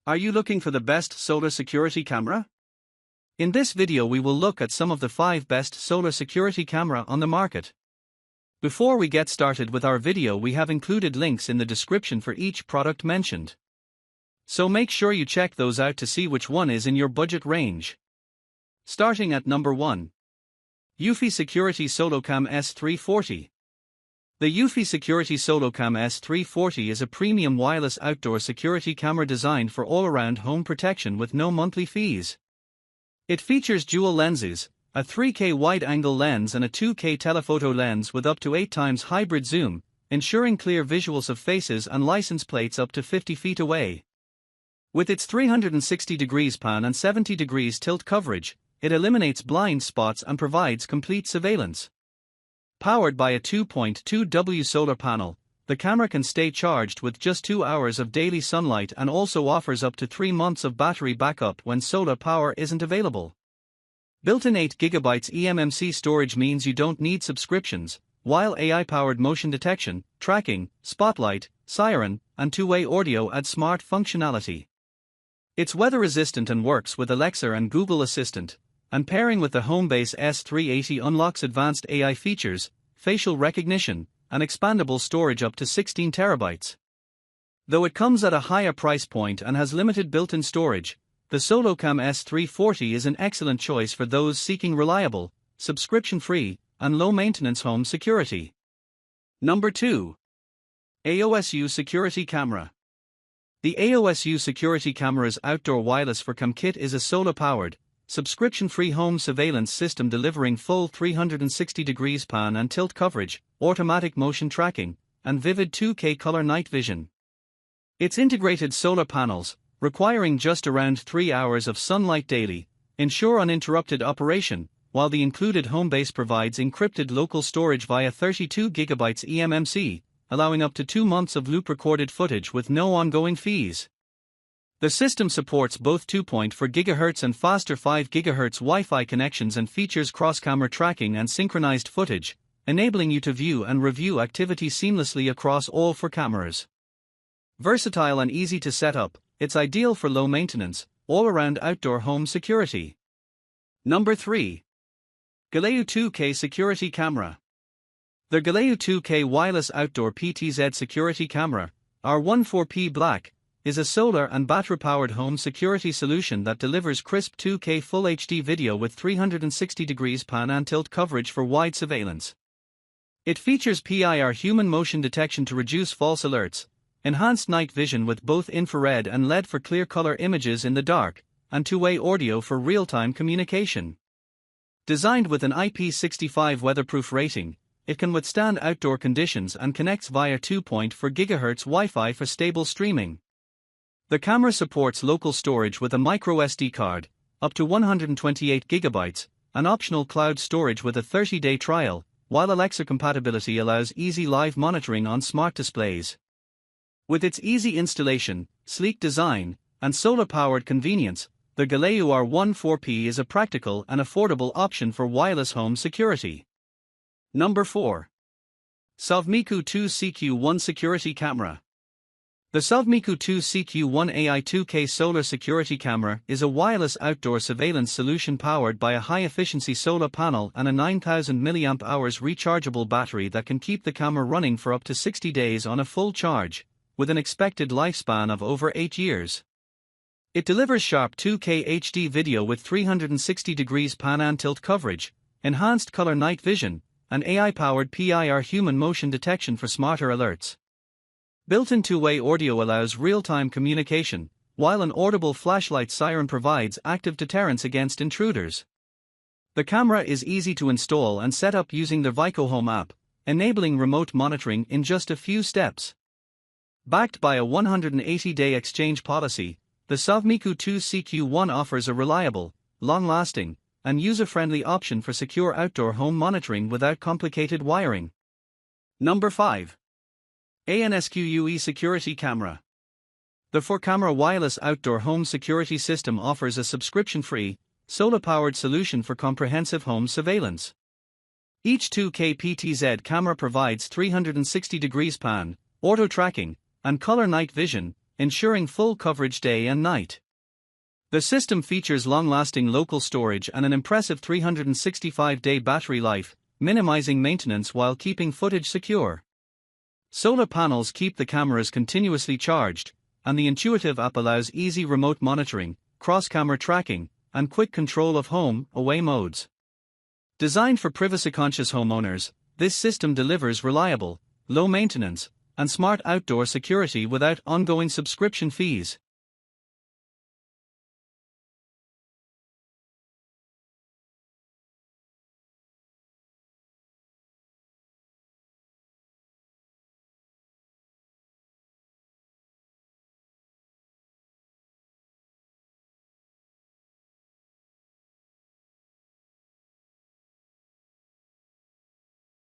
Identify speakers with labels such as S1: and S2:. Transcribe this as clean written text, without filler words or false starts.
S1: Are you looking for the best solar security camera? In this video we will look at some of the 5 best solar security camera on the market. Before we get started with our video, we have included links in the description for each product mentioned. So make sure you check those out to see which one is in your budget range. Starting at number 1. eufy Security SoloCam S340. The eufy Security SoloCam S340 is a premium wireless outdoor security camera designed for all-around home protection with no monthly fees. It features dual lenses, a 3K wide-angle lens and a 2K telephoto lens with up to 8 times hybrid zoom, ensuring clear visuals of faces and license plates up to 50 feet away. With its 360 degrees pan and 70 degrees tilt coverage, it eliminates blind spots and provides complete surveillance. Powered by a 2.2W solar panel, the camera can stay charged with just 2 hours of daily sunlight and also offers up to 3 months of battery backup when solar power isn't available. Built-in 8GB eMMC storage means you don't need subscriptions, while AI-powered motion detection, tracking, spotlight, siren, and two-way audio add smart functionality. It's weather-resistant and works with Alexa and Google Assistant, and pairing with the Homebase S380 unlocks advanced AI features, facial recognition, and expandable storage up to 16 terabytes. Though it comes at a higher price point and has limited built-in storage, the SoloCam S340 is an excellent choice for those seeking reliable, subscription-free, and low-maintenance home security. Number 2. AOSU Security Camera. The AOSU Security Camera's outdoor wireless for cam kit is a solar-powered, subscription-free home surveillance system delivering full 360 degrees pan and tilt coverage, automatic motion tracking, and vivid 2K color night vision. Its integrated solar panels, requiring just around 3 hours of sunlight daily, ensure uninterrupted operation, while the included Homebase provides encrypted local storage via 32GB eMMC, allowing up to 2 months of loop-recorded footage with no ongoing fees. The system supports both 2.4 GHz and faster 5 GHz Wi-Fi connections and features cross-camera tracking and synchronized footage, enabling you to view and review activity seamlessly across all 4 cameras. Versatile and easy to set up, it's ideal for low-maintenance, all-around outdoor home security. Number 3. GALAYOU 2K Security Camera. The GALAYOU 2K Wireless Outdoor PTZ Security Camera, R14P Black, is a solar and battery-powered home security solution that delivers crisp 2K Full HD video with 360 degrees pan and tilt coverage for wide surveillance. It features PIR human motion detection to reduce false alerts, enhanced night vision with both infrared and LED for clear color images in the dark, and two-way audio for real-time communication. Designed with an IP65 weatherproof rating, it can withstand outdoor conditions and connects via 2.4 GHz Wi-Fi for stable streaming. The camera supports local storage with a microSD card, up to 128 GB, and optional cloud storage with a 30-day trial, while Alexa compatibility allows easy live monitoring on smart displays. With its easy installation, sleek design, and solar-powered convenience, the GALAYOU R14P is a practical and affordable option for wireless home security. Number 4. SOVMIKU 2CQ1 Security Camera. The SOVMIKU 2CQ1 AI 2K Solar Security Camera is a wireless outdoor surveillance solution powered by a high-efficiency solar panel and a 9000 mAh rechargeable battery that can keep the camera running for up to 60 days on a full charge, with an expected lifespan of over 8 years. It delivers sharp 2K HD video with 360 degrees pan and tilt coverage, enhanced color night vision, and AI-powered PIR human motion detection for smarter alerts. Built-in two-way audio allows real-time communication, while an audible flashlight siren provides active deterrence against intruders. The camera is easy to install and set up using the SOVMIKU Home app, enabling remote monitoring in just a few steps. Backed by a 180-day exchange policy, the SOVMIKU 2CQ1 offers a reliable, long-lasting, and user-friendly option for secure outdoor home monitoring without complicated wiring. Number 5. ANSQUE Security Camera. The 4-camera wireless outdoor home security system offers a subscription-free, solar-powered solution for comprehensive home surveillance. Each 2K PTZ camera provides 360 degrees pan, auto tracking, and color night vision, ensuring full coverage day and night. The system features long-lasting local storage and an impressive 365-day battery life, minimizing maintenance while keeping footage secure. Solar panels keep the cameras continuously charged, and the intuitive app allows easy remote monitoring, cross-camera tracking, and quick control of home-away modes. Designed for privacy-conscious homeowners, this system delivers reliable, low-maintenance, and smart outdoor security without ongoing subscription fees.